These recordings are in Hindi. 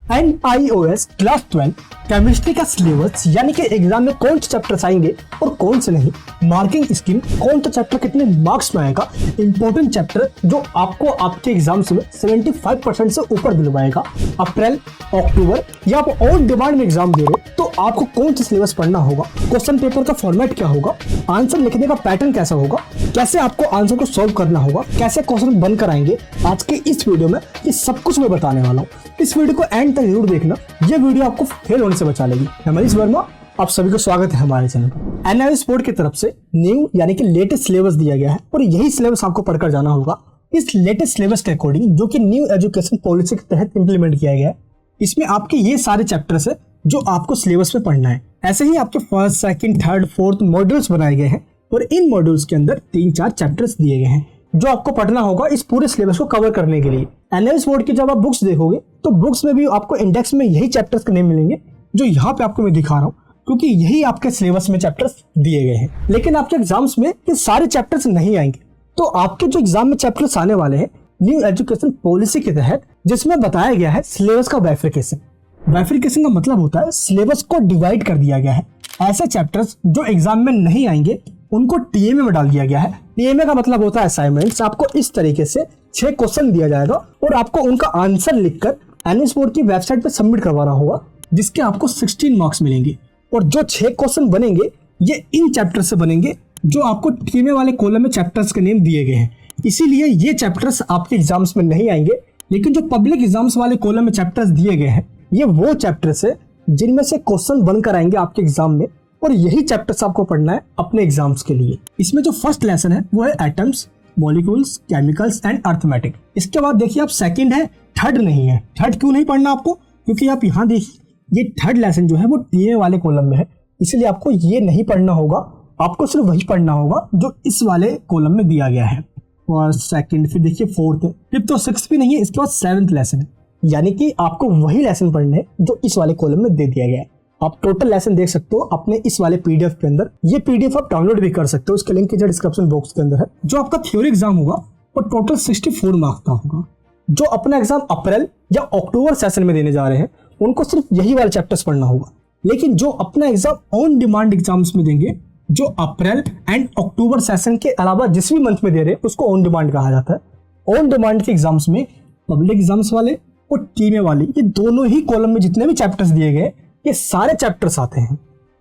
NIOS क्लास 12 केमिस्ट्री का सिलेबस यानी कि एग्जाम में कौन से चैप्टर्स आएंगे और कौन से नहीं, मार्किंग स्कीम, कौन सा चैप्टर कितने मार्क्स में आएगा, इंपॉर्टेंट चैप्टर जो आपको आपके एग्जाम्स में 75% से ऊपर दिलवाएगा। अप्रैल अक्टूबर या आप ऑन डिमांड में एग्जाम दे रहे तो आपको कौन सा सिलेबस पढ़ना होगा, क्वेश्चन पेपर का फॉर्मेट क्या होगा, आंसर लिखने का पैटर्न कैसा होगा, कैसे आपको आंसर को सॉल्व करना होगा, कैसे क्वेश्चन बन कर आएंगे, आज के इस वीडियो में ये सब कुछ मैं बताने वाला हूँ। इस वीडियो को एंड तक जरूर देखना, ये वीडियो आपको फेल होने से बचा लेगी। मैं मनीष वर्मा, आप सभी को स्वागत है हमारे चैनल पर। NIOS बोर्ड की तरफ से न्यू यानी कि लेटेस्ट सिलेबस दिया गया है और यही सिलेबस आपको पढ़कर जाना होगा। इस लेटेस्ट सिलेबस के अकॉर्डिंग जो कि न्यू एजुकेशन पॉलिसी के तहत इंप्लीमेंट किया गया है, इसमें आपके ये सारे चैप्टर्स है जो आपको सिलेबस में पढ़ना है। ऐसे ही आपके first, second, third, fourth modules बनाए गए हैं और इन मॉड्यूल्स के अंदर 3-4 चैप्टर्स दिए गए हैं जो आपको पढ़ना होगा इस पूरे सिलेबस को कवर करने के लिए। NIOS बोर्ड की जब आप बुक्स देखोगे तो बुक्स में भी आपको इंडेक्स में यही चैप्टर्स के नेम मिलेंगे जो यहाँ पे आपको मैं दिखा रहा हूँ, क्योंकि यही आपके सिलेबस में चैप्टर्स दिए गए हैं। लेकिन आपके एग्जाम्स में ये सारे चैप्टर्स नहीं आएंगे, तो आपके जो एग्जाम में चैप्टर्स आने वाले हैं न्यू एजुकेशन पॉलिसी के तहत, जिसमें बताया गया है सिलेबस का बाइफरकेशन। बाइफरकेशन का मतलब होता है सिलेबस को डिवाइड कर दिया गया है। ऐसे चैप्टर्स जो एग्जाम में नहीं आएंगे उनको TMA में डाल दिया गया है। TMA का मतलब होता है असाइनमेंट्स। आपको इस तरीके से 6 क्वेश्चन दिया जाएगा और आपको उनका आंसर लिखकर NIOS बोर्ड की वेबसाइट पर सबमिट करवाना होगा, जिसके आपको 16 मार्क्स मिलेंगे। और जो 6 क्वेश्चन बनेंगे ये इन चैप्टर से बनेंगे जो आपको TMA वाले कॉलम में चैप्टर्स के नेम दिए गए हैं। इसीलिए ये चैप्टर्स आपके एग्जाम्स में नहीं आएंगे, लेकिन जो पब्लिक एग्जाम्स वाले कॉलम में चैप्टर्स दिए गए हैं ये वो चैप्टर्स है जिनमें से क्वेश्चन बनकर आएंगे आपके एग्जाम में, और यही चैप्टर्स आपको पढ़ना है अपने एग्जाम्स के लिए। इसमें जो फर्स्ट लेसन है वो है atoms, molecules, chemicals and arithmetic. इसके बाद देखिए आप सेकंड है, थर्ड नहीं है। थर्ड क्यों नहीं पढ़ना आपको, क्योंकि आप यहाँ देखिए ये थर्ड लेसन जो है वो TMA वाले कॉलम में है, इसलिए आपको ये नहीं पढ़ना होगा। आपको सिर्फ वही पढ़ना होगा जो इस वाले कॉलम में दिया गया है। और सेकंड, फिर देखिए फोर्थ है, फिफ्थ और सिक्स्थ भी नहीं है। इसके बाद 7th लेसन है, यानी कि आपको वही लेसन पढ़ने हैं जो इस वाले कॉलम में दे दिया गया है। आप टोटल लेसन देख सकते हो अपने इस वाले PDF के अंदर। ये PDF आप डाउनलोड भी कर सकते हो, उसके लिंक की डिस्क्रिप्शन बॉक्स के अंदर है। जो आपका थ्योरी एग्जाम होगा वो टोटल 64 मार्क्स का होगा। जो अपना एग्जाम अप्रैल या अक्टूबर सेशन में देने जा रहे हैं उनको सिर्फ यही वाले चैप्टर्स पढ़ना होगा। लेकिन जो अपना एग्जाम ऑन डिमांड एग्जाम्स में देंगे, जो अप्रैल एंड अक्टूबर सेशन के अलावा जिस भी मंथ में दे रहे हैं उसको ऑन डिमांड कहा जाता है। ऑन डिमांड के एग्जाम्स में पब्लिक एग्जाम्स वाले और TMA वाले, ये दोनों ही कॉलम में जितने भी चैप्टर्स दिए गए ये सारे चैप्टर्स आते हैं।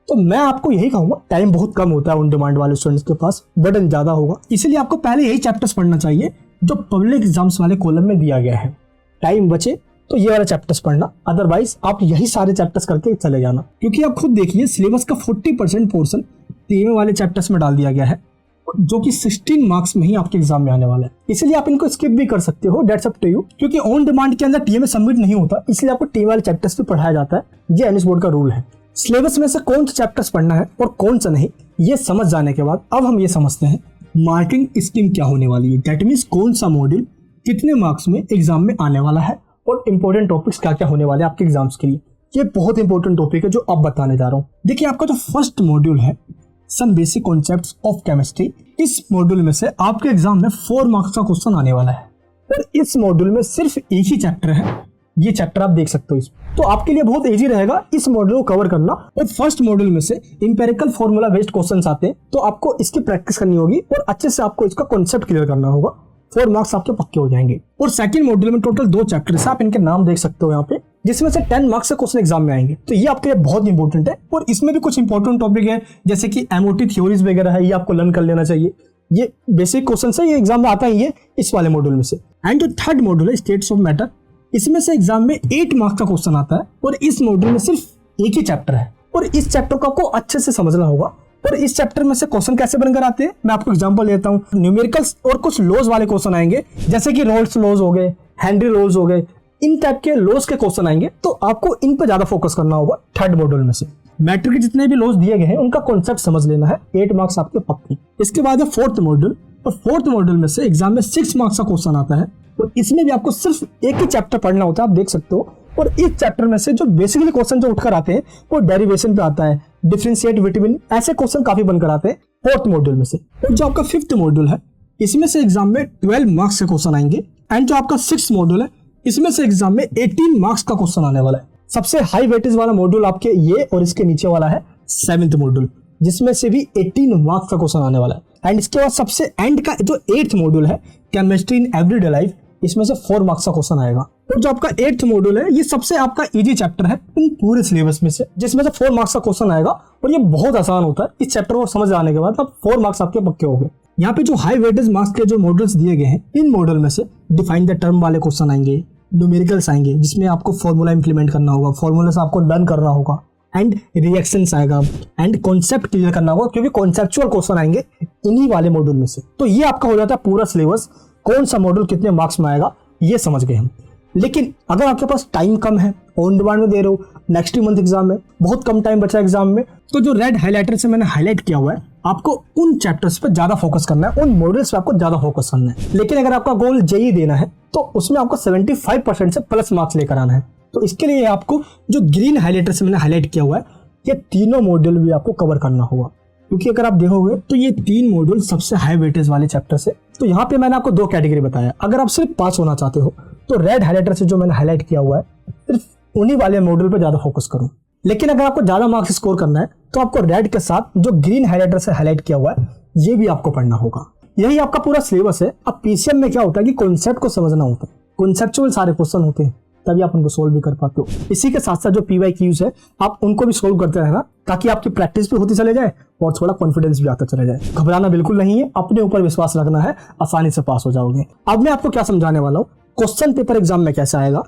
तो मैं आपको यही कहूंगा, टाइम बहुत कम होता है ऑन डिमांड वाले स्टूडेंट्स के पास, बर्डन ज्यादा होगा, इसलिए आपको पहले यही चैप्टर्स पढ़ना चाहिए जो पब्लिक एग्जाम्स वाले कॉलम में दिया गया है। टाइम बचे तो ये वाले चैप्टर्स पढ़ना, अदरवाइज आप यही सारे चैप्टर्स करके चले जाना। क्योंकि आप खुद देखिए सिलेबस का 40% पोर्शन TMA वाले चैप्टर्स में डाल दिया गया है, जो कि 16 मार्क्स में ही आपके एग्जाम में आने वाला है। इसलिए आप इनको स्किप भी कर सकते हो, दैट्स अप टू यू। क्योंकि ऑन डिमांड के अंदर TMA सबमिट नहीं होता, इसलिए आपको TMA वाले चैप्टर्स भी पढ़ाया जाता है। ये NIOS बोर्ड का रूल है। सिलेबस में से कौन सा चैप्टर्स पढ़ना है और कौन सा नहीं, ये समझ जाने के बाद अब हम ये समझते हैं मार्किंग स्कीम क्या होने वाली है। दैट मीन्स कौन सा मॉड्यूल कितने मार्क्स में एग्जाम में आने वाला है और इंपॉर्टेंट टॉपिक्स क्या क्या होने वाले हैं आपके एग्जाम्स के लिए। ये बहुत इंपॉर्टेंट टॉपिक है जो अब बताने जा रहा हूँ। देखिए आपका जो फर्स्ट मॉड्यूल है some basic concepts of chemistry, इस मॉड्यूल में से आपके एग्जाम में 4 मार्क्स का क्वेश्चन आने वाला है और इस मॉड्यूल में सिर्फ एक ही चैप्टर है। ये चैप्टर आप देख सकते हो इसमें, तो आपके लिए बहुत इजी रहेगा इस मॉड्यूल को कवर करना। और फर्स्ट मॉड्यूल में से इंपेरिकल फॉर्मूला बेस्ड क्वेश्चंस आते हैं, तो आपको इसकी प्रैक्टिस करनी होगी और अच्छे से आपको इसका कॉन्सेप्ट क्लियर करना होगा। 4 मार्क्स आपके पक्के हो जाएंगे। और सेकंड मॉड्यूल में टोटल 2 चैप्टर्स, आप इनके नाम देख सकते हो यहाँ पे, जिसमें से 10 मार्क्स से क्वेश्चन एग्जाम में आएंगे। तो ये आपके लिए बहुत इंपॉर्टेंट है और इसमें भी कुछ इंपॉर्टेंट टॉपिक है जैसे कि MOT थ्योरीज वगैरह है, ये आपको लर्न कर लेना चाहिए। ये बेसिक क्वेश्चन है, ये एग्जाम में आता ही है इस वाले मॉड्यूल में से। एंड जो थर्ड मॉड्यूल है स्टेट्स ऑफ मैटर, इसमें से एग्जाम में 8 मार्क्स का क्वेश्चन आता है और इस मॉड्यूल में सिर्फ एक ही चैप्टर है और इस चैप्टर को आपको अच्छे से समझना होगा। और इस चैप्टर में से क्वेश्चन कैसे बनकर आते हैं मैं आपको एग्जांपल देता हूँ। न्यूमेरिकल्स और कुछ लॉज वाले क्वेश्चन आएंगे, जैसे कि रोल्स लॉज हो गए, हेनरी लॉज हो गए, इन टाइप के लॉज के क्वेश्चन आएंगे, तो आपको इन पर ज्यादा फोकस करना होगा थर्ड मॉड्यूल में से। मैट्रिक के जितने भी लॉज दिए गए हैं उनका कॉन्सेप्ट समझ लेना है, 8 मार्क्स आपके पक्के। इसके बाद है फोर्थ मॉड्यूल, और फोर्थ मॉड्यूल में से एग्जाम में 6 मार्क्स का क्वेश्चन आता है और इसमें भी आपको सिर्फ एक ही चैप्टर पढ़ना होता है, आप देख सकते हो। और इस चैप्टर में से जो बेसिकली क्वेश्चन जो उठकर आते हैं वो डेरिवेशन पे आता है, डिफरेंशिएट विटामिन, ऐसे क्वेश्चन काफी बनकर आते हैं फोर्थ मॉड्यूल में से। और जो आपका फिफ्थ मॉड्यूल है इसमें से एग्जाम में 12 मार्क्स के क्वेश्चन आएंगे। एंड जो आपका सिक्स्थ मॉड्यूल है इसमें से एग्जाम में 18 मार्क्स का क्वेश्चन आने वाला है। सबसे हाई वेटेज वाला मॉड्यूल आपके ये और इसके नीचे वाला है 7th मॉड्यूल, जिसमें से भी 18 मार्क्स का क्वेश्चन आने वाला है। एंड इसके बाद सबसे एंड का जो 8th मॉड्यूल है केमिस्ट्री इन एवरीडे लाइफ, इसमें से 4 मार्क्स का क्वेश्चन आएगा। और जो आपका 8th मॉड्यूल है ये सबसे आपका इजी चैप्टर है इन पूरे सिलेबस में से, जिसमें से 4 मार्क्स का क्वेश्चन आएगा और ये बहुत आसान होता है। इस चैप्टर को समझ आने के बाद अब 4 मार्क्स आपके पक्के हो गए। यहाँ पे जो हाई वेटेज मार्क्स के जो मॉडल्स दिए गए हैं, इन मॉडल में से डिफाइन द टर्म वाले क्वेश्चन आएंगे, न्यूमेरिकल्स आएंगे जिसमें आपको फॉर्मूला इंप्लीमेंट करना होगा, फॉर्मूला से आपको लर्न करना होगा, एंड रिएक्शंस आएगा, एंड कॉन्सेप्ट क्लियर करना होगा, क्योंकि कॉन्सेप्चुअल क्वेश्चन आएंगे इन्हीं वाले मॉड्यूल में से। तो ये आपका हो जाता है पूरा सिलेबस, कौन सा मॉड्यूल कितने मार्क्स में आएगा ये समझ गए हम। लेकिन अगर आपके पास टाइम कम है, ऑन डिमांड में दे रहे हो, नेक्स्ट मंथ एग्जाम में बहुत कम टाइम बचा एग्जाम में, तो जो रेड हाइलाइटर से मैंने हाईलाइट किया हुआ है, आपको उन चैप्टर्स पे ज्यादा फोकस करना है, उन मॉडल्स पे आपको ज्यादा फोकस करना है। लेकिन अगर आपका गोल जेईई देना है तो उसमें आपको 75% से प्लस मार्क्स लेकर आना है। तो इसके लिए आपको जो ग्रीन हाइलाइटर से मैंने हाईलाइट किया हुआ है, ये तीनों मॉड्यूल भी आपको कवर करना होगा। क्योंकि अगर आप देखोगे तो ये 3 मॉड्यूल सबसे हाई वेटेज वाले चैप्टर्स है। तो यहाँ पे मैंने आपको 2 कैटेगरी बताया। अगर आप सिर्फ पास होना चाहते हो तो रेड हाइलाइटर से जो मैंने हाईलाइट किया हुआ है, सिर्फ उन्हीं वाले मॉड्यूल पे ज्यादा फोकस करो। लेकिन अगर आपको ज्यादा मार्क्स स्कोर करना है तो आपको रेड के साथ जो ग्रीन हाइलाइटर से हाईलाइट किया हुआ है ये भी आपको पढ़ना होगा। यही आपका पूरा सिलेबस है। अब पीसीएम में क्या होता है कि कॉन्सेप्ट को समझना होता है, कॉन्सेप्चुअल सारे क्वेश्चन होते हैं, तभी आप उनको सोल्व भी कर पाते हो। इसी के साथ साथ जो पीवाईक्यूज है आप उनको भी सोल्व करते रहना, ताकि आपकी प्रैक्टिस भी होती चले जाए और थोड़ा कॉन्फिडेंस भी आता चले जाए। घबराना बिल्कुल नहीं है, अपने ऊपर विश्वास रखना है, आसानी से पास हो जाओगे। अब मैं आपको क्या समझाने वाला हूँ, क्वेश्चन पेपर एग्जाम में कैसे आएगा,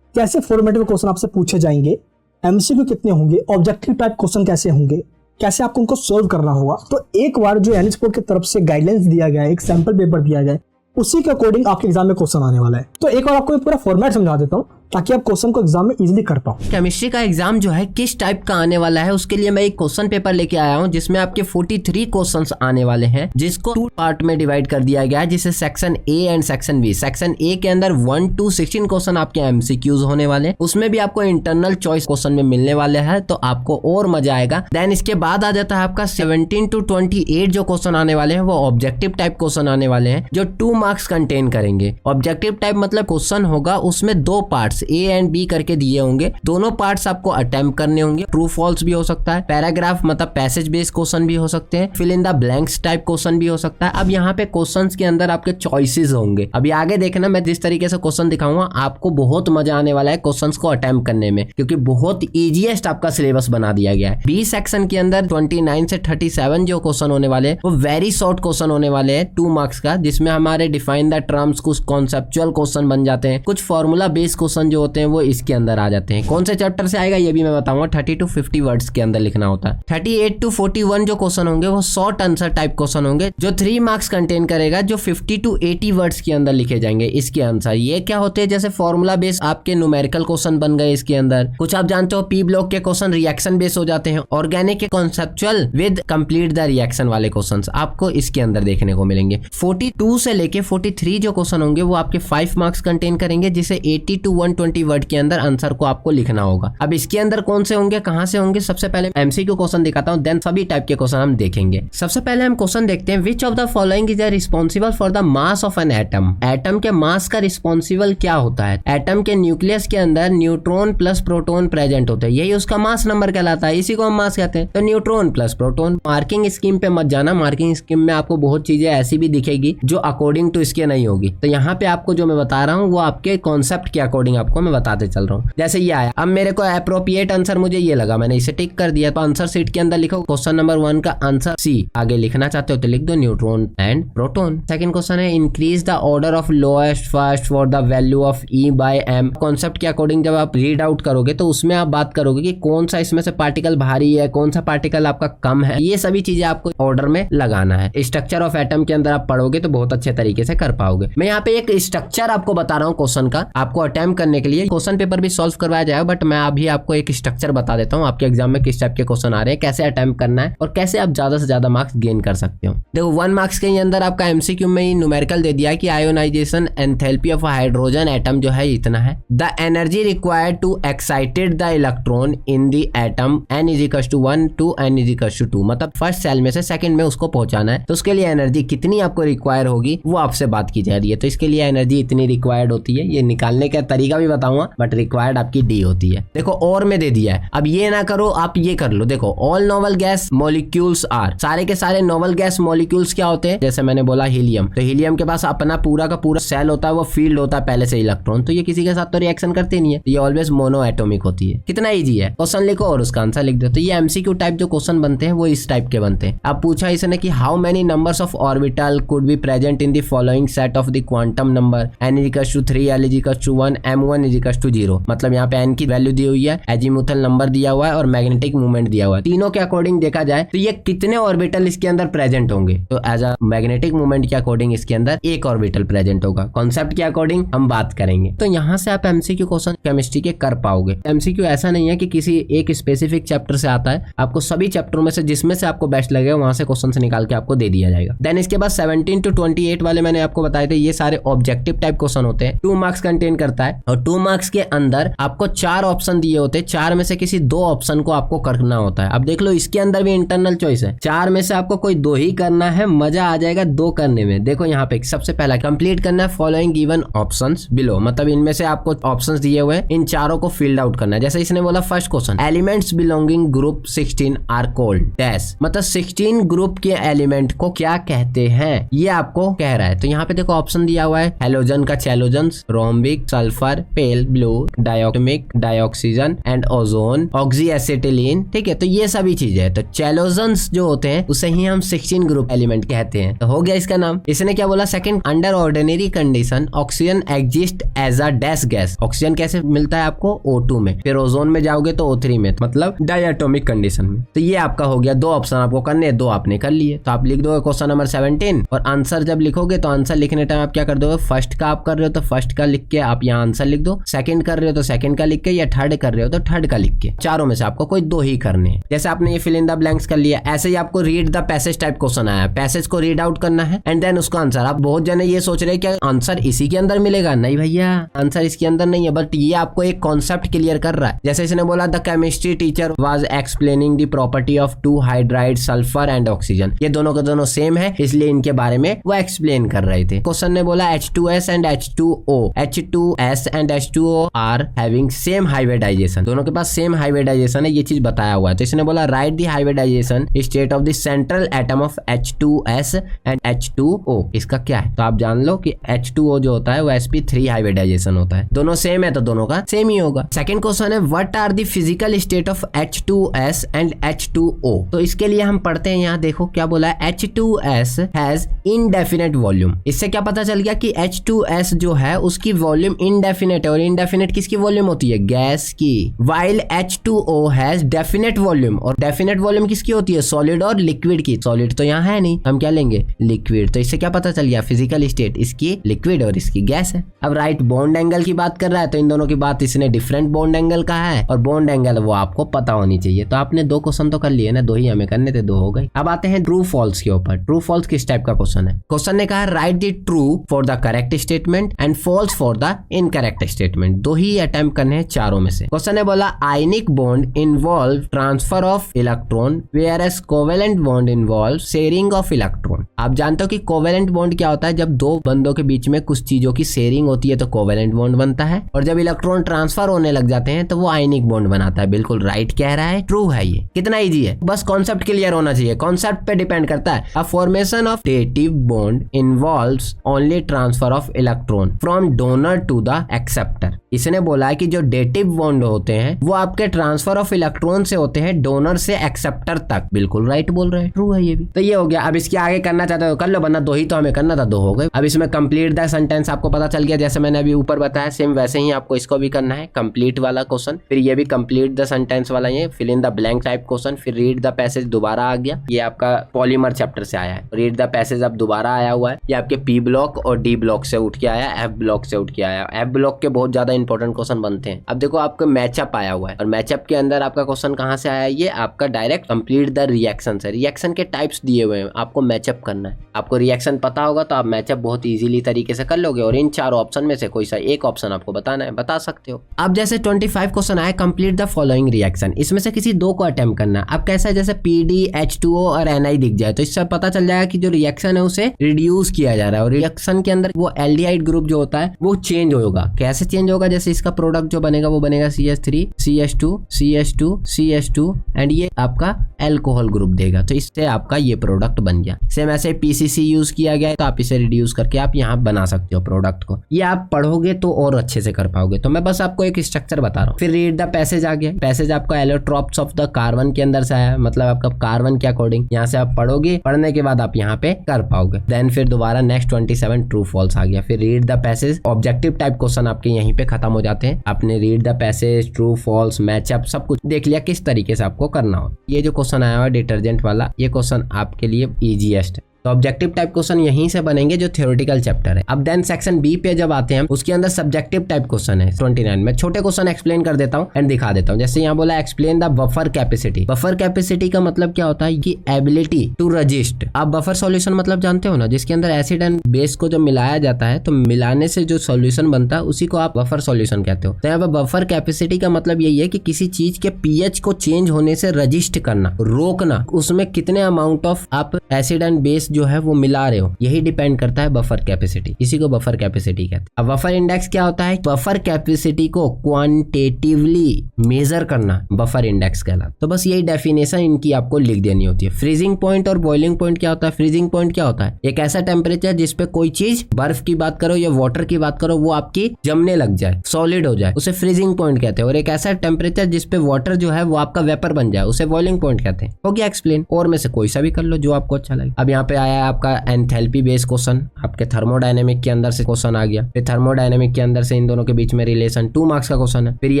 कैसे फॉर्मेट में क्वेश्चन आपसे पूछे जाएंगे, एमसीक्यू कितने होंगे, ऑब्जेक्टिव टाइप क्वेश्चन कैसे होंगे, कैसे आपको उनको सोल्व करना होगा। तो एक बार जो एनएच बोर्ड की तरफ से गाइडलाइंस दिया गया है, एक सैंपल पेपर दिया गया है, उसी के अकॉर्डिंग आपके एग्जाम में क्वेश्चन आने वाला है। तो एक बार आपको मैं पूरा फॉर्मेट समझा देता हूँ ताकि आप क्वेश्चन को एग्जाम में इजीली कर पाओ। केमिस्ट्री का एग्जाम जो है किस टाइप का आने वाला है उसके लिए मैं एक क्वेश्चन पेपर लेके आया हूँ, जिसमें आपके 43 क्वेश्चंस आने वाले हैं, जिसको 2 पार्ट में डिवाइड कर दिया गया है, जिसे section A and section B. Section A के अंदर 1 to 16 क्वेश्चन आपके एमसीक्यूज होने वाले हैं, उसमें भी आपको इंटरनल चॉइस क्वेश्चन में मिलने वाले हैं, तो आपको और मजा आएगा। देन इसके बाद आ जाता है आपका 17 to 28 जो क्वेश्चन आने वाले हैं वो ऑब्जेक्टिव टाइप क्वेश्चन आने वाले हैं, जो 2 मार्क्स कंटेन करेंगे। ऑब्जेक्टिव टाइप मतलब क्वेश्चन होगा उसमें 2 पार्ट्स ए एंड बी करके दिए होंगे, दोनों पार्ट्स आपको अटेम्प्ट करने होंगे। ट्रू फॉल्स भी हो सकता है, पैराग्राफ मतलब पैसेज बेस्ड क्वेश्चन भी हो सकते हैं, fill in the blanks type question भी हो सकता है। अब यहाँ पे क्वेश्चंस के अंदर आपके चॉइसेस होंगे। अभी आगे देखना, मैं जिस तरीके से क्वेश्चन दिखाऊंगा आपको बहुत मजा आने वाला है क्वेश्चंस को अटेम्प्ट करने में, क्योंकि बहुत इजीएस्ट आपका सिलेबस बना दिया गया है। बी सेक्शन के अंदर 29 से 37 जो क्वेश्चन होने वाले हैं वो वेरी शॉर्ट क्वेश्चन होने वाले हैं 2 मार्क्स का, जिसमें हमारे डिफाइन द टर्म्स, कुछ कॉन्सेप्चुअल क्वेश्चन बन जाते हैं, कुछ फॉर्मूला बेस्ड क्वेश्चन जो होते हैं वो इसके अंदर आ जाते हैं। कौन से चैप्टर से आएगा ये भी मैं बताऊंगा। 30 to 50 वर्ड्स के अंदर लिखना होता है। 38 to 41 जो क्वेश्चन होंगे वो शॉर्ट आंसर टाइप क्वेश्चन होंगे, जो 3 मार्क्स कंटेन करेगा, जो 50 to 80 वर्ड्स के अंदर लिखे जाएंगे इसके आंसर। ये क्या होते हैं, जैसे फॉर्मूला बेस्ड आपके न्यूमेरिकल क्वेश्चन बन गए इसके अंदर। कुछ आप जानते हो पी ब्लॉक के क्वेश्चन रिएक्शन बेस्ड हो जाते हैं, ऑर्गेनिक के conceptual with complete the reaction वाले क्वेश्चन आपको इसके अंदर देखने को मिलेंगे। 42 से लेके 43 जो क्वेश्चन होंगे वो आपके 5 मार्क्स कंटेन करेंगे, जिसे 80 to 120 वर्ड के अंदर आंसर को आपको लिखना होगा। अब इसके अंदर कौन से होंगे, कहां से होंगे, सबसे पहले एमसीक्यू क्वेश्चन दिखाता हूं, देन सभी टाइप के क्वेश्चन हम देखेंगे। सबसे पहले हम क्वेश्चन देखते हैं, which of the following is responsible for the mass of an atom. Atom के मास का रिस्पॉन्सिबल क्या होता है। एटम के न्यूक्लियस के अंदर न्यूट्रॉन प्लस प्रोटॉन प्रेजेंट होते हैं, यही उसका मास नंबर कहलाता है, इसी को हम मास कहते हैं। तो neutron plus proton. Marking scheme पे मत जाना, मार्किंग स्कीम में आपको बहुत चीजें ऐसी भी दिखेगी जो अकॉर्डिंग टू इसके नहीं होगी। तो यहाँ पे आपको जो मैं बता रहा हूँ वो आपके कॉन्सेप्ट के अकॉर्डिंग आपको मैं बताते चल रहा हूँ। जैसे ये आया, अब मेरे को अप्रोप्रिएट आंसर मुझे ये लगा, मैंने इसे टिक कर दिया। तो आंसर शीट के अंदर लिखो क्वेश्चन नंबर 1 का आंसर सी। आगे लिखना चाहते हो तो लिख दो neutron and proton. Second question है, increase the order of lowest first for the value of E by M. Concept के अकॉर्डिंग जब आप रीड आउट करोगे तो उसमें आप बात करोगे कि कौन सा इसमें से पार्टिकल भारी है, कौन सा पार्टिकल आपका कम है, ये सभी चीजें आपको ऑर्डर में लगाना है। स्ट्रक्चर ऑफ एटम के अंदर आप पढ़ोगे तो बहुत अच्छे तरीके से कर पाओगे। मैं यहाँ पे एक स्ट्रक्चर आपको बता रहा हूँ क्वेश्चन का, आपको अटेम्प्ट करने के लिए। क्वेश्चन पेपर भी सॉल्व करवाया जाएगा, बट मैं अभी आपको एक स्ट्रक्चर बता देता हूँ आपके एग्जाम में किस टाइप के क्वेश्चन आ रहे हैं, कैसे अटेम्प्ट करना है और कैसे आप ज्यादा से ज्यादा मार्क्स गेन कर सकते हो। देखो 1 मार्क्स के अंदर आपका एमसीक्यू में ही न्यूमेरिकल दे दिया है कि ionisation enthalpy of hydrogen atom जो है इतना है। The energy required to excited the electron in the atom n = 1 to n = 2, मतलब फर्स्ट सेल में से सेकंड में उसको पहुंचाना है, तो उसके लिए एनर्जी कितनी आपको रिक्वायर होगी वो आपसे बात की जा रही है, तो इसके लिए एनर्जी इतनी रिक्वायर्ड होती है। ये निकालने का तरीका भी बताऊंगा, बट रिक्वायर्ड आपकी डी होती है। देखो और में दे दिया है, अब ये ना करो, आप ये कर लो। देखो all noble gas molecules are, सारे के सारे नोबल गैस मॉलिक्यूल्स क्या होते हैं, जैसे मैंने बोला हीलियम, तो हीलियम के पास अपना पूरा का पूरा सेल होता है, वो फील्ड होता है पहले से इलेक्ट्रॉन, तो ये किसी के साथ तो रिएक्शन करते नहीं है, ये ऑलवेज मोनो एटॉमिक होती है। कितना इजी है, क्वेश्चन लिखो और उसका आंसर लिख दो। तो ये एमसीक्यू टाइप जो क्वेश्चन बनते हैं वो इस टाइप के बनते हैं। अब पूछा इसने कि how many numbers of orbital could be present in the following set of the quantum number n = 3, l = 1, m1 = 0। मतलब यहाँ पे n की वैल्यू दी हुई है, एजीमुथल नंबर दिया हुआ है और मैग्नेटिक मूवमेंट दिया हुआ है। तीनों के अकॉर्डिंग देखा जाए तो ये कितने ऑर्बिटल इसके अंदर प्रेजेंट होंगे, तो एज अ मैग्नेटिक मूवमेंट के अकॉर्डिंग इसके अंदर एक ऑर्बिटल प्रेजेंट होगा। कॉन्सेप्ट के अकॉर्डिंग हम बात करेंगे। तो यहाँ से आप एमसीक्यू क्वेश्चन केमिस्ट्री के कर पाओगे। एमसीक्यू ऐसा नहीं है कि किसी एक स्पेसिफिक चैप्टर से आता है, आपको सभी चैप्टरों में से जिसमें से आपको बेस्ट लगे वहां से क्वेश्चन निकाल के आपको दे दिया जाएगा। देन इसके बाद 17 to 28 वाले मैंने आपको बताए थे, ये सारे ऑब्जेक्टिव टाइप क्वेश्चन होते हैं, 2 मार्क्स कंटेन करता है और 2 मार्क्स के अंदर आपको 4 ऑप्शन दिए होते हैं, 4 में से किसी 2 ऑप्शन को आपको करना होता है। अब देख लो इसके अंदर भी इंटरनल चॉइस है, 4 में से आपको कोई 2 ही करना है, मजा आ जाएगा 2 करने में। देखो यहाँ पे सबसे पहला कंप्लीट करना है फॉलोइंग गिवन ऑप्शंस बिलो, मतलब इनमें से आपको ऑप्शंस दिए हुए हैं, इन चारों को फील्ड आउट करना है। जैसे इसने बोला first question, elements belonging group 16 are called dash, मतलब 16 ग्रुप के एलिमेंट को क्या कहते हैं, ये आपको कह रहा है। तो यहाँ पे देखो ऑप्शन दिया हुआ है, हेलोजन का chalcogens, rhombic, sulphur, pale blue, diatomic, dioxygen and ozone, oxy acetylene. ठीक है, तो ये सभी चीजें है। तो चैलोजन्स जो होते हैं उसे ही हम 16 ग्रुप एलिमेंट कहते हैं। तो हो गया इसका नाम। इसने क्या बोला second, under ordinary condition oxygen exist as a dash gas, oxygen कैसे मिलता है आपको, O2 में, फिर ओजोन में जाओगे तो O3 में, मतलब डायटोमिक कंडीशन में। तो ये आपका हो गया, 2 ऑप्शन आपको करने, 2 आपने कर लिए। तो आप लिख दोगे क्वेश्चन नंबर 17 और आंसर जब लिखोगे तो आंसर लिखने टाइम आप क्या कर दोगे, फर्स्ट का आप कर रहे हो तो फर्स्ट का लिख के आप यहाँ आंसर लिख दो, सेकंड कर रहे हो तो सेकंड का लिख के, या थर्ड कर रहे हो तो थर्ड का लिख के। चारों में से आपको कोई 2 ही करने हैं। जैसे आपने ये फिल इन द ब्लैंक्स कर लिया, ऐसे ही आपको read the passage type question आया, पैसेज को रीड आउट करना है एंड देन उसका आंसर। आप बहुत जने ये सोच रहे हैं कि आंसर इसी के अंदर मिलेगा, नहीं भैया आंसर इसके अंदर नहीं है, बट ये आपको एक कॉन्सेप्ट क्लियर कर रहा है। जैसे इसने बोला the chemistry teacher was explaining the property of 2 hydride sulphur and oxygen, ये दोनों के दोनों सेम है इसलिए इनके बारे में वो एक्सप्लेन कर रहे थे। क्वेश्चन ने बोला H2S and H2O, H2S and H2O are having same hybridization, दोनों के पास सेम हाइब्रिडाइजेशन है, ये चीज बताया हुआ है। तो इसने बोला right the hybridisation state of the central atom of H2S and H2O, इसका क्या है, तो आप जान लो कि H2O जो होता है वो sp3 हाइब्रिडाइजेशन होता है, दोनों सेम है तो दोनों का सेम ही होगा। सेकंड क्वेश्चन है what are the physical state of H2S and H2O, तो इसके लिए हम पढ़ते हैं, यहाँ देखो क्या बोला है, H2S हैज इनडेफिनेट वॉल्यूम। इससे क्या पता चल गया कि H2S जो है उसकी वॉल्यूम इनडेफिनेट है, और इनडेफिनेट किसकी वॉल्यूम होती है, गैस की। While H2O has definite volume, और डेफिनेट वॉल्यूम किसकी होती है, सॉलिड और लिक्विड की। सॉलिड तो यहाँ है नहीं, हम क्या लेंगे, लिक्विड। तो इससे क्या पता चल गया, फिजिकल स्टेट इसकी लिक्विड और इसकी गैस है। अब राइट बॉन्ड एंगल की बात कर रहा है, तो इन दोनों की बात इसने डिफरेंट बॉन्ड एंगल कहा है, और बॉन्ड एंगल वो आपको पता होनी चाहिए। तो आपने 2 क्वेश्चन तो कर लिए ना, 2 ही हमें करने थे, 2 हो गए। अब आते हैं ट्रू फॉल्स के ऊपर। ट्रू फॉल्स किस टाइप का क्वेश्चन है, क्वेश्चन ने कहा write the true for the correct statement and false for the incorrect statement. 2 ही अटेम्प्ट करने हैं चारों में से। क्वेश्चन ने बोला ionic bond involve transfer of electron whereas covalent bond involve sharing of electron. आप जानते हो कि कोवेलेंट बॉन्ड क्या होता है, जब 2 बंदों के बीच में कुछ चीजों की शेयरिंग होती है तो कोवेलेंट बॉन्ड बनता है, और जब इलेक्ट्रॉन ट्रांसफर होने लग जाते हैं तो वो आयनिक बॉन्ड बनाता है। बिल्कुल राइट कह रहा है, ट्रू है ये। कितना इजी है, बस कॉन्सेप्ट क्लियर होना चाहिए, कॉन्सेप्ट पे डिपेंड करता है। A formation of dative bond involves only transfer of electron from donor to the acceptor. इसने बोला है कि जो डेटिव बॉन्ड होते हैं वो आपके ट्रांसफर ऑफ इलेक्ट्रॉन से होते हैं डोनर से एक्सेप्टर तक। बिल्कुल राइट बोल रहे हैं, ट्रू है ये भी। तो ये हो गया। अब इसके आगे करना चाहते हो कर लो, वरना 2 ही तो हमें करना था, 2 हो गए। अब इसमें कंप्लीट द सेंटेंस आपको पता चल गया, जैसे मैंने अभी ऊपर बताया सेम वैसे ही आपको इसको भी करना है, कंप्लीट वाला क्वेश्चन। फिर ये भी कंप्लीट द सेंटेंस वाला, ये fill in the blank type question. फिर रीड द पैसेज दोबारा आ गया, ये आपका पॉलीमर चैप्टर से आया है। रीड द पैसेज अब दोबारा आया हुआ है, ये आपके P ब्लॉक और D ब्लॉक से उठ के आया, F ब्लॉक से उठ के आया। F ब्लॉक के बहुत ज्यादा इंपॉर्टेंट क्वेश्चन बनते हैं। अब देखो आपका मैचअप आया हुआ है और मैचअप के अंदर आपका क्वेश्चन कहाँ से आया, ये आपका डायरेक्ट कंप्लीट द रिएक्शन है। रिएक्शन के टाइप्स दिए हुए हैं, आपको मैचअप करना है। आपको रिएक्शन पता होगा तो आप मैचअप बहुत इजीली तरीके से कर लोगे और इन 4 ऑप्शन में से कोई सा एक ऑप्शन आपको बताना है, बता सकते हो। अब जैसे 25 क्वेश्चन आए, कंप्लीट द फॉलोइंग रिएक्शन, इसमें से किसी 2 को अटेम्प्ट करना है। अब कैसा है, जैसे PD H2O और Ni दिख जाए तो इससे पता चल जाएगा कि जो रिएक्शन है उसे रिड्यूस किया जा रहा है और रिएक्शन के अंदर वो एल्डिहाइड ग्रुप जो होता है वो चेंज होगा। कैसे चेंज होगा, जैसे इसका प्रोडक्ट जो बनेगा वो बनेगा CH3 CH2 CH2 CH2 and ये आपका एल्कोहल ग्रुप देगा, तो इससे आपका ये प्रोडक्ट बन गया। सेम ऐसे PCC यूज किया गया है तो आप इसे रिड्यूस करके आप यहाँ बना सकते हो प्रोडक्ट को। ये आप पढ़ोगे तो और अच्छे से कर पाओगे, तो मैं बस आपको एक स्ट्रक्चर बता रहा हूँ। फिर रीड द पैसेज आ गया। पैसेज आपका एलोट्रॉप्स ऑफ द कार्बन के अंदर से आया, मतलब आपका कार्बन के अकॉर्डिंग यहाँ से आप पढ़ोगे, पढ़ने के बाद आप यहाँ पे कर पाओगे। देन फिर दोबारा नेक्स्ट 27 ट्रू फॉल्स आ गया। फिर read the passage, objective type question आपके यहीं पे खत्म हो जाते हैं। आपने read the passage, true false, match up सब कुछ देख लिया किस तरीके से आपको करना हो। ये जो क्वेश्चन आया हुआ है डिटर्जेंट वाला, ये क्वेश्चन आपके लिए इजीएस्ट है। तो ऑब्जेक्टिव टाइप क्वेश्चन यहीं से बनेंगे जो थ्योरेटिकल चैप्टर है। अब देन सेक्शन बी पे जब आते हैं, उसके अंदर सब्जेक्टिव टाइप क्वेश्चन है 29 में। छोटे क्वेश्चन एक्सप्लेन कर देता हूँ एंड दिखा देता हूँ। जैसे यहाँ बोला explain the buffer capacity. Buffer capacity का मतलब क्या होता है कि एबिलिटी टू रजिस्ट। आप बफर सॉल्यूशन मतलब जानते हो ना, जिसके अंदर एसिड एंड बेस को जब मिलाया जाता है तो मिलाने से जो सॉल्यूशन बनता है उसी को आप बफर सॉल्यूशन कहते हो। तो यहाँ पर बफर कैपेसिटी का मतलब यही है कि किसी चीज के पीएच को चेंज होने से रजिस्ट करना, रोकना, उसमें कितने अमाउंट ऑफ आप एसिड एंड बेस जो है वो मिला रहे हो, यही डिपेंड करता है बफर कैपेसिटी। इसी को बफर कैपेसिटी कहते हैं। अब बफर इंडेक्स क्या होता है, बफर कैपेसिटी को क्वांटिटेटिवली मेजर करना बफर इंडेक्स कहलाता है। तो बस यही डेफिनेशन इनकी आपको लिख देनी होती है। फ्रीजिंग पॉइंट और बॉइलिंग पॉइंट क्या होता है। फ्रीजिंग पॉइंट क्या होता है, एक ऐसा टेम्परेचर जिसपे कोई चीज, बर्फ की बात करो या वाटर की बात करो, वो आपकी जमने लग जाए, सॉलिड हो जाए, उसे फ्रीजिंग पॉइंट कहते हैं। और एक ऐसा टेम्परेचर जिसपे वाटर जो है वो आपका वेपर बन जाए, उसे बॉइलिंग पॉइंट कहते हैं। हो गया एक्सप्लेन। और में से कोई सा भी कर लो जो आपको अच्छा लगे। अब यहाँ पे आया है आपका एंथैल्पी बेस्ड क्वेश्चन, आपके थर्मोडायनेमिक के अंदर से क्वेश्चन आ गया। फिर थर्मोडायनेमिक के अंदर से इन दोनों के बीच में रिलेशन 2 मार्क्स का क्वेश्चन है। फिर ये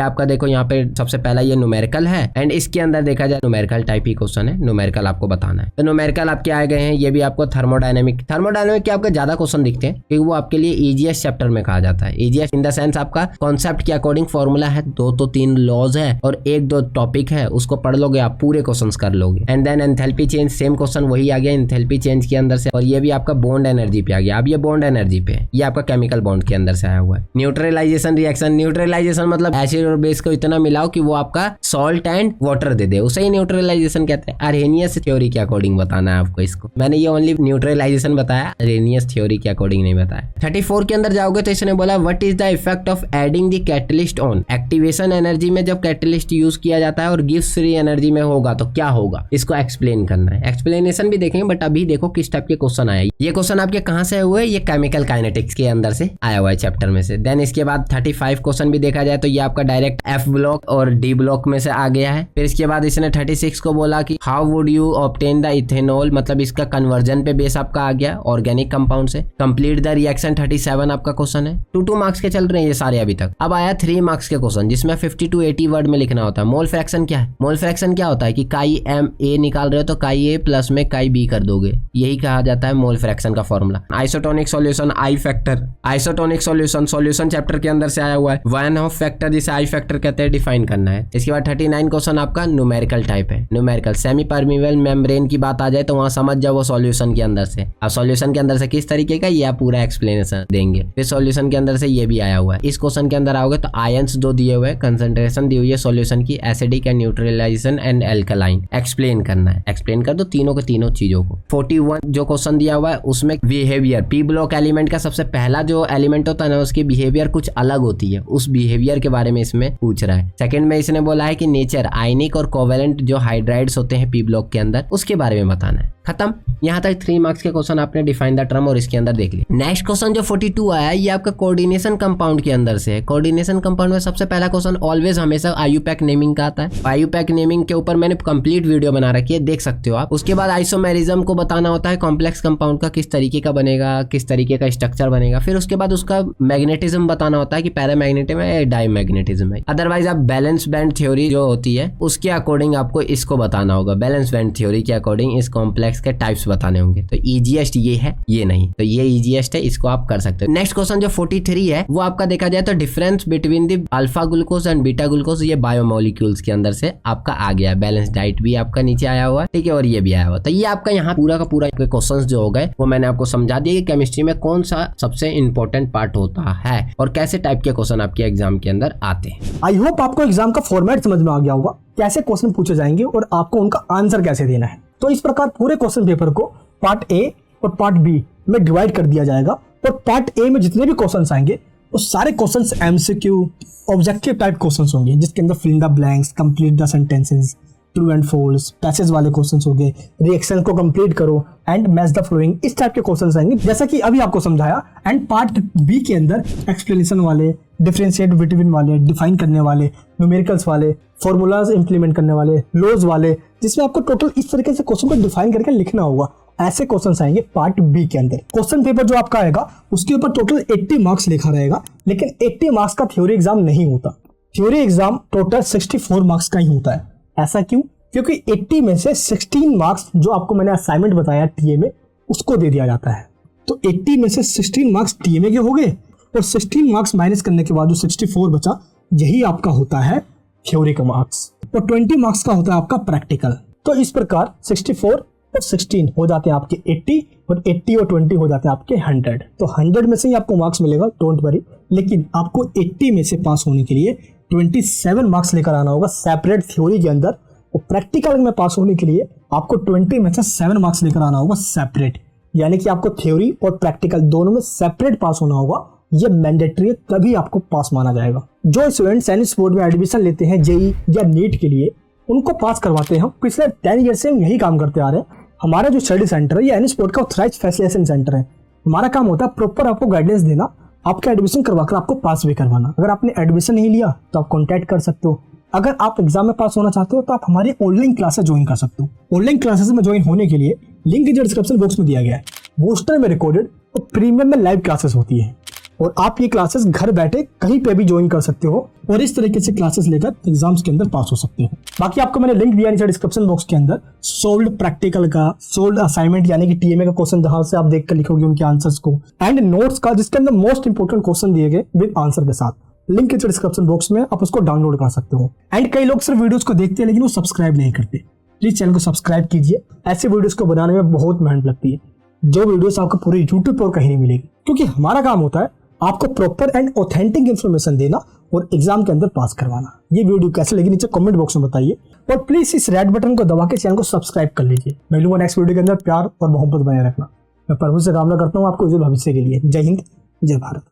आपका देखो यहाँ पे सबसे पहला ये न्यूमेरिकल है एंड इसके अंदर देखा जाए न्यूमेरिकल टाइप ही क्वेश्चन है, न्यूमेरिकल आपको बताना है। तो न्यूमेरिकल आपके आए गए हैं, ये भी आपको थर्मोडायनेमिक के आपके ज्यादा क्वेश्चन दिखते हैं क्योंकि वो आपके लिए ईजीएस्ट चैप्टर में कहा जाता है। ईजीएस्ट इन द सेंस आपका कॉन्सेप्ट के अकॉर्डिंग फॉर्मूला है, 2 तो 3 लॉज है और 1-2 टॉपिक है, उसको पढ़ लोगे आप पूरे क्वेश्चन कर लोगे। And then enthalpy change, same question वही आ गया एंथैल्पी चेंज के अंदर से। और ये भी आपका बॉन्ड एनर्जी पे आ गया। अब ये बॉन्ड एनर्जी पे है, ये आपका केमिकल बॉन्ड के अंदर से आया हुआ है। न्यूट्रलाइजेशन रिएक्शन, न्यूट्रलाइजेशन मतलब एसिड और बेस को इतना मिलाओ कि वो आपका सॉल्ट एंड वाटर दे दे, उसे ही न्यूट्रलाइजेशन कहते हैं। अरेनियस थ्योरी के अकॉर्डिंग बताना है आपको इसको। मैंने ये ओनली न्यूट्रलाइजेशन बताया, अरेनियस थ्योरी के अकॉर्डिंग नहीं बताया। 34 के अंदर जाओगे तो इसने बोला what is the effect of adding the catalyst on. Activation energy में जब कैटलिस्ट यूज किया जाता है और गिब्स फ्री एनर्जी में होगा तो क्या होगा, इसको एक्सप्लेन करना है। एक्सप्लेनेशन भी देखेंगे बट अभी देखो किस टाइप के क्वेश्चन आए। ये क्वेश्चन आपके कहां से हुए, ये केमिकल काइनेटिक्स के अंदर से आया हुआ है चैप्टर में से। देन इसके बाद 35 क्वेश्चन भी देखा जाए तो ये आपका डायरेक्ट एफ ब्लॉक और डी ब्लॉक में से आ गया है। फिर इसके बाद इसने 36 को बोला कि how would you obtain the ethanol, मतलब इसका कन्वर्जन पे बेस आपका आ गया ऑर्गेनिक कंपाउंड से। कंप्लीट द रिएक्शन 37 आपका क्वेश्चन है। 2 मार्क्स के चल रहे हैं ये सारे अभी तक। अब आया 3 मार्क्स के क्वेश्चन जिसमें 50 to 80 वर्ड में लिखना होता है। मोल फ्रैक्शन क्या है, मोल फ्रैक्शन क्या होता है कि काई एम ए निकाल रहे हो तो काई ए प्लस में काई बी कर दोगे, यही कहा जाता है मोल फ्रैक्शन का फॉर्मूला। आइसोटोनिक सॉल्यूशन, आई फैक्टर, आइसोटोनिक सॉल्यूशन चैप्टर के अंदर से आया हुआ है। वन ऑफ फैक्टर जिसे आई फैक्टर कहते हैं, डिफाइन करना है। इसके बाद 39 क्वेश्चन आपका न्यूमेरिकल टाइप है। न्यूमेरिकल सेमी परमीबल मेम्ब्रेन की बात आ जाए तो वहां समझ जाओ वो सॉल्यूशन के अंदर से। अब सॉल्यूशन के अंदर से किस तरीके का, ये आप पूरा एक्सप्लेनेशन देंगे। फिर सॉल्यूशन के अंदर से ये भी आया हुआ है। इस क्वेश्चन के अंदर आओगे तो आयंस 2 दिए हुए, कंसंट्रेशन दी हुई है सॉल्यूशन की, acidic and neutralisation and alkaline, explain करना है। एक्सप्लेन कर दो तीनों के तीनों चीजों को। 41 जो क्वेश्चन दिया हुआ है उसमें बिहेवियर, पी ब्लॉक एलिमेंट का सबसे पहला जो एलिमेंट होता है ना उसकी बिहेवियर कुछ अलग होती है, उस बिहेवियर के बारे में इसमें पूछ रहा है। सेकंड में इसने बोला है कि नेचर, आयनिक और कोवेलेंट जो हाइड्राइड्स होते हैं पी ब्लॉक के अंदर, उसके बारे में बताना है। खत्म। यहाँ तक 3 मार्क्स के क्वेश्चन आपने डिफाइन द टर्म और इसके अंदर देख लिया। नेक्स्ट क्वेश्चन जो 42 आया है ये आपका कोऑर्डिनेशन कंपाउंड के अंदर से है। कोऑर्डिनेशन कंपाउंड में सबसे पहला क्वेश्चन ऑलवेज हमेशा आयुपैक नेमिंग का आता है। आयुपैक नेमिंग के ऊपर मैंने कंप्लीट वीडियो बना रखी है, देख सकते हो आप। उसके बाद आइसोमेरिज्म को बताना होता है, कॉम्प्लेक्स कंपाउंड का किस तरीके का बनेगा, किस तरीके का स्ट्रक्चर बनेगा। फिर उसके बाद उसका मैग्नेटिज्म बताना होता है कि पैरामैग्नेटिज्म है या डायमैग्नेटिज्म है। अदरवाइज आप बैलेंस बैंड थ्योरी जो होती है उसके अकॉर्डिंग आपको इसको बताना होगा। बैलेंस बैंड थ्योरी के अकॉर्डिंग इस कॉम्प्लेक्स टैक्स के टाइप्स बताने होंगे। तो इजीएस्ट ये है, ये नहीं, तो ये इजीएस्ट है, इसको आप कर सकते हो। नेक्स्ट क्वेश्चन जो 43 है वो आपका देखा जाए तो difference between the alpha glucose and beta glucose, ये बायोमोलिक्यूल्स के अंदर से आपका आ गया। बैलेंस डाइट भी आपका नीचे आया हुआ है, ठीक है, और ये भी आया हुआ। तो ये आपका यहाँ पूरा का पूरा क्वेश्चन जो हो गए वो मैंने आपको समझा दिया कि केमिस्ट्री में कौन सा सबसे इंपॉर्टेंट पार्ट होता है और कैसे टाइप के क्वेश्चन आपके एग्जाम के अंदर आते हैं। आई होप आपको एग्जाम का फॉर्मेट समझ में आ गया होगा, कैसे क्वेश्चन पूछे जाएंगे और आपको उनका आंसर कैसे देना है। तो इस प्रकार पूरे क्वेश्चन पेपर को पार्ट ए और पार्ट बी में डिवाइड कर दिया जाएगा और पार्ट ए में जितने भी क्वेश्चंस आएंगे वो सारे questions MCQ objective type questions होंगे, जिसके अंदर fill the blanks, complete the sentences, true and false, passage वाले क्वेश्चंस हो गए, रिएक्शन को कंप्लीट करो एंड मैच द फ्लोइंग, इस टाइप के क्वेश्चंस आएंगे जैसा कि अभी आपको समझाया। एंड पार्ट बी के अंदर एक्सप्लेनेशन वाले, डिफरेंशिएट बिटवीन वाले, डिफाइन करने वाले, न्यूमेरिकल्स वाले, फॉर्मूलाज इंप्लीमेंट करने वाले, लॉज वाले, जिसमें आपको टोटल इस तरीके से क्वेश्चन को डिफाइन करके लिखना होगा। ऐसे क्वेश्चंस आएंगे पार्ट बी के अंदर। क्वेश्चन पेपर जो आपका आएगा उसके ऊपर टोटल 80 मार्क्स लिखा रहेगा, लेकिन 80 मार्क्स का थ्योरी एग्जाम नहीं होता। थ्योरी एग्जाम टोटल 64 मार्क्स का ही होता है। ऐसा क्यों? क्योंकि 80 में से 16 मार्क्स जो आपको मैंने असाइनमेंट बताया टीए में उसको दे दिया जाता है। तो 80 में से 16 मार्क्स टीए में के हो गए और 16 मार्क्स माइनस करने के बाद जो 64 बचा, यही आपका होता है थ्योरी का मार्क्स। तो 20 मार्क्स का होता है आपका प्रैक्टिकल। तो इस प्रकार 64 और 16 हो जाते हैं आपके 80 और 80 और 20 हो जाते हैं आपके 100। तो 100 में से ही आपको मार्क्स मिलेगा, डोंट वरी। लेकिन आपको 80 में से पास होने के लिए 27 मार्क्स लेकर आना होगा सेपरेट थ्योरी के अंदर, और प्रैक्टिकल में पास होने के लिए आपको 20 में से 7 मार्क्स लेकर आना होगा सेपरेट। यानी कि आपको थ्योरी और प्रैक्टिकल दोनों में सेपरेट पास होना होगा। ये मैंडेटरी है, तभी आपको पास माना जाएगा। जो स्टूडेंट्स साइंस बोर्ड में एडमिशन लेते हैं जेई या नीट के लिए, उनको पास करवाते हैं। पिछले 10 ईयर से हम यही काम करते आ रहे हैं। हमारा जो स्टडी सेंटर है ये एनएस बोर्ड का ऑथराइज्ड फैसिलिटेशन सेंटर है। हमारा काम होता है प्रॉपर आपको गाइडेंस देना, आपका एडमिशन करवाकर आपको पास भी करवाना। अगर आपने एडमिशन नहीं लिया तो आप कॉन्टैक्ट कर सकते हो। अगर आप एग्जाम में पास होना चाहते हो तो आप हमारी ऑनलाइन क्लासेस ज्वाइन कर सकते हो। ऑनलाइन क्लासेस में ज्वाइन होने के लिए लिंक जो डिस्क्रिप्शन बॉक्स में दिया गया है। बूस्टर में रिकॉर्डेड और प्रीमियम में लाइव क्लासेस होती है, और आप ये क्लासेस घर बैठे कहीं पे भी ज्वाइन कर सकते हो और इस तरीके से क्लासेस लेकर एग्जाम्स के अंदर पास हो सकते हो। बाकी आपको मैंने लिंक दिया नीचे डिस्क्रिप्शन बॉक्स के अंदर सोल्ड प्रैक्टिकल का, सोल्ड असाइनमेंट यानी कि टीएमए का क्वेश्चन जहां से आप देख कर लिखोगे उनके आंसर्स को, एंड नोट्स का जिसके अंदर मोस्ट इंपोर्टेंट क्वेश्चन दिए गए विद आंसर के साथ। लिंक नीचे डिस्क्रिप्शन बॉक्स में आप उसको डाउनलोड कर सकते हो। एंड कई लोग सिर्फ वीडियोस को देखते हैं लेकिन वो सब्सक्राइब नहीं करते। प्लीज चैनल को सब्सक्राइब कीजिए। ऐसे वीडियोस को बनाने में बहुत मेहनत लगती है, जो वीडियोस आपको पूरे यूट्यूब पर कहीं नहीं मिलेगी, क्योंकि हमारा काम होता है आपको प्रॉपर एंड ऑथेंटिक इन्फॉर्मेशन देना और एग्जाम के अंदर पास करवाना। ये वीडियो कैसे लगी नीचे कमेंट बॉक्स में बताइए, और प्लीज इस रेड बटन को दबा के चैनल को सब्सक्राइब कर लीजिए। मैं मिलूंगा नेक्स्ट वीडियो के अंदर। प्यार और मोहब्बत बनाए रखना। मैं प्रभु से कामना करता हूँ आपको उज्जवल भविष्य के लिए। जय हिंद, जय भारत।